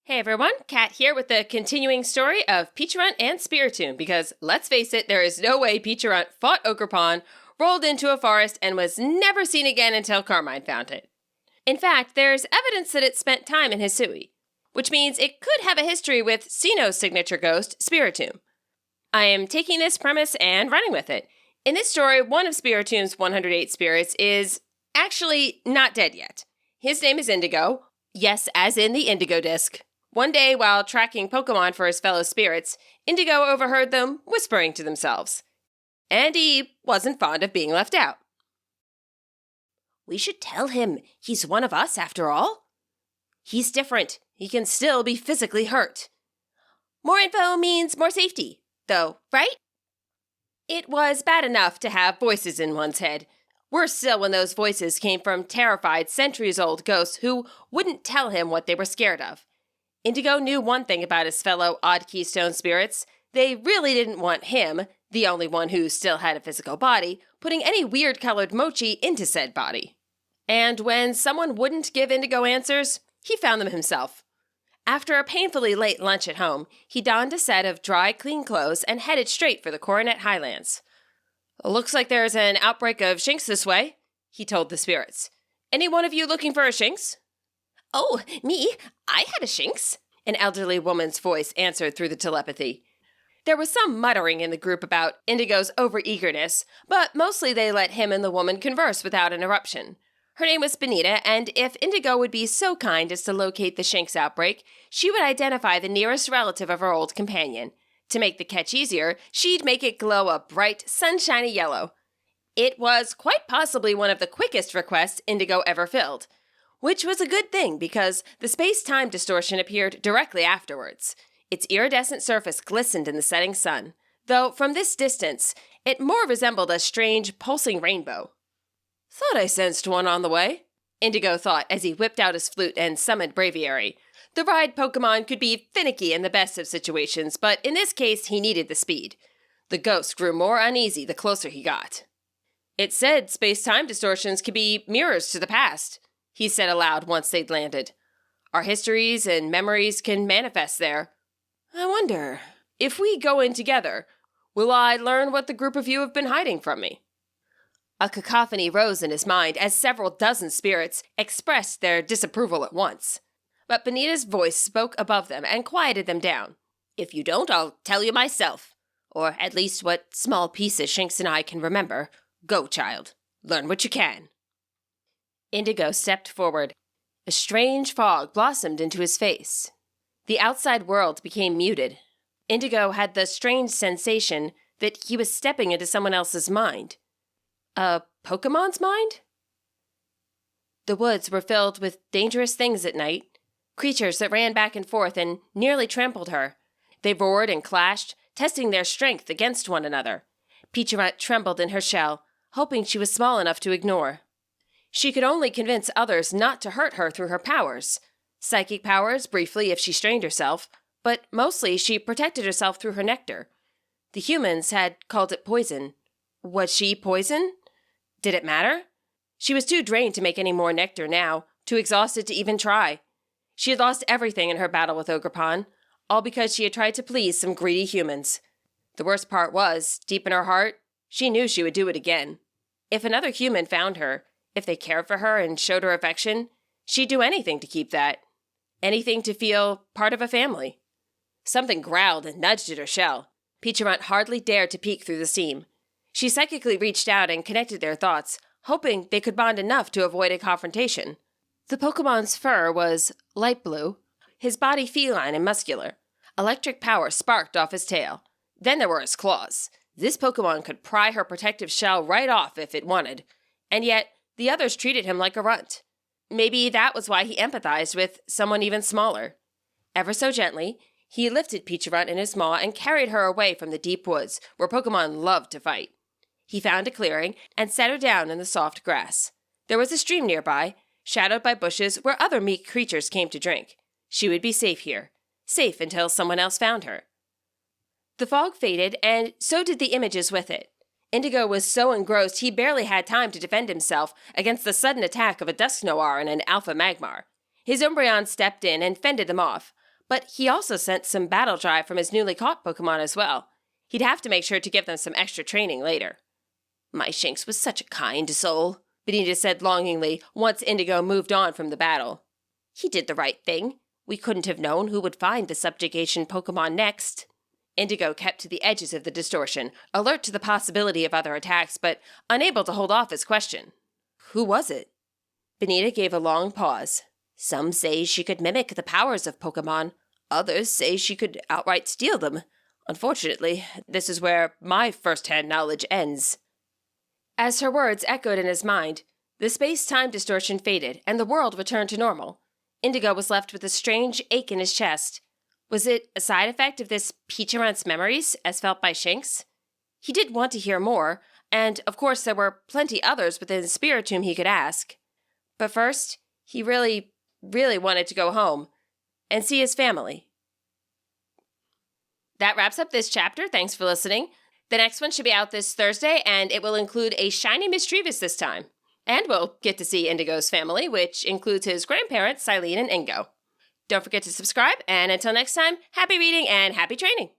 Hey everyone, Kat here with the continuing story of Pecharunt and Spiritomb, because let's face it, there is no way Pecharunt fought Ogerpon, rolled into a forest, and was never seen again until Carmine found it. In fact, there's evidence that it spent time in Hisui, which means it could have a history with Sinnoh's signature ghost, Spiritomb. I am taking this premise and running with it. In this story, one of Spiritomb's 108 spirits is actually not dead yet. His name is Indigo, yes, as in the Indigo disc. One day, while tracking Pokémon for his fellow spirits, Indigo overheard them whispering to themselves. And he wasn't fond of being left out. We should tell him he's one of us after all. He's different. He can still be physically hurt. More info means more safety, though, right? It was bad enough to have voices in one's head. Worse still when those voices came from terrified, centuries-old ghosts who wouldn't tell him what they were scared of. Indigo knew one thing about his fellow odd keystone spirits. They really didn't want him, the only one who still had a physical body, putting any weird-colored Mochi into said body. And when someone wouldn't give Indigo answers, he found them himself. After a painfully late lunch at home, he donned a set of dry, clean clothes and headed straight for the Coronet Highlands. Looks like there's an outbreak of Shinx this way, he told the spirits. Any one of you looking for a Shinx? Oh, me? I had a Shinx, an elderly woman's voice answered through the telepathy. There was some muttering in the group about Indigo's overeagerness, but mostly they let him and the woman converse without interruption. Her name was Benita, and if Indigo would be so kind as to locate the Shinx outbreak, she would identify the nearest relative of her old companion. To make the catch easier, she'd make it glow a bright, sunshiny yellow. It was quite possibly one of the quickest requests Indigo ever filled. Which was a good thing, because the space-time distortion appeared directly afterwards. Its iridescent surface glistened in the setting sun, though from this distance, it more resembled a strange, pulsing rainbow. Thought I sensed one on the way, Indigo thought as he whipped out his flute and summoned Braviary. The ride Pokémon could be finicky in the best of situations, but in this case, he needed the speed. The ghost grew more uneasy the closer he got. It said space-time distortions could be mirrors to the past, he said aloud once they'd landed. Our histories and memories can manifest there. I wonder, if we go in together, will I learn what the group of you have been hiding from me? A cacophony rose in his mind as several dozen spirits expressed their disapproval at once. But Benita's voice spoke above them and quieted them down. If you don't, I'll tell you myself. Or at least what small pieces Shinx and I can remember. Go, child. Learn what you can. Indigo stepped forward. A strange fog blossomed into his face. The outside world became muted. Indigo had the strange sensation that he was stepping into someone else's mind. A Pokemon's mind? The woods were filled with dangerous things at night. Creatures that ran back and forth and nearly trampled her. They roared and clashed, testing their strength against one another. Pecharunt trembled in her shell, hoping she was small enough to ignore. She could only convince others not to hurt her through her powers. Psychic powers, briefly if she strained herself, but mostly she protected herself through her nectar. The humans had called it poison. Was she poison? Did it matter? She was too drained to make any more nectar now, too exhausted to even try. She had lost everything in her battle with Ogerpon, all because she had tried to please some greedy humans. The worst part was, deep in her heart, she knew she would do it again. If another human found her, if they cared for her and showed her affection, she'd do anything to keep that. Anything to feel part of a family. Something growled and nudged at her shell. Pecharunt hardly dared to peek through the seam. She psychically reached out and connected their thoughts, hoping they could bond enough to avoid a confrontation. The Pokemon's fur was light blue, his body feline and muscular. Electric power sparked off his tail. Then there were his claws. This Pokemon could pry her protective shell right off if it wanted. And yet, the others treated him like a runt. Maybe that was why he empathized with someone even smaller. Ever so gently, he lifted Pecharunt in his maw and carried her away from the deep woods, where Pokemon loved to fight. He found a clearing and set her down in the soft grass. There was a stream nearby, shadowed by bushes where other meek creatures came to drink. She would be safe here. Safe until someone else found her. The fog faded, and so did the images with it. Indigo was so engrossed he barely had time to defend himself against the sudden attack of a Dusk Noir and an Alpha Magmar. His Umbreon stepped in and fended them off, But he also sent some battle drive from his newly caught Pokémon as well. He'd have to make sure to give them some extra training later. My Shinx was such a kind soul, Benita said longingly once Indigo moved on from the battle. He did the right thing. We couldn't have known who would find the subjugation Pokémon next. Indigo kept to the edges of the distortion, alert to the possibility of other attacks, but unable to hold off his question. Who was it? Benita gave a long pause. Some say she could mimic the powers of Pokémon. Others say she could outright steal them. Unfortunately, this is where my first-hand knowledge ends. As her words echoed in his mind, the space-time distortion faded, and the world returned to normal. Indigo was left with a strange ache in his chest. Was it a side effect of this Pecharunt's memories, as felt by Shinx? He did want to hear more, and of course there were plenty others within Spiritomb he could ask. But first, he really wanted to go home and see his family. That wraps up this chapter. Thanks for listening. The next one should be out this Thursday, and it will include a shiny Mischievous this time. And we'll get to see Indigo's family, which includes his grandparents, Silene and Ingo. Don't forget to subscribe, and until next time, happy reading and happy training!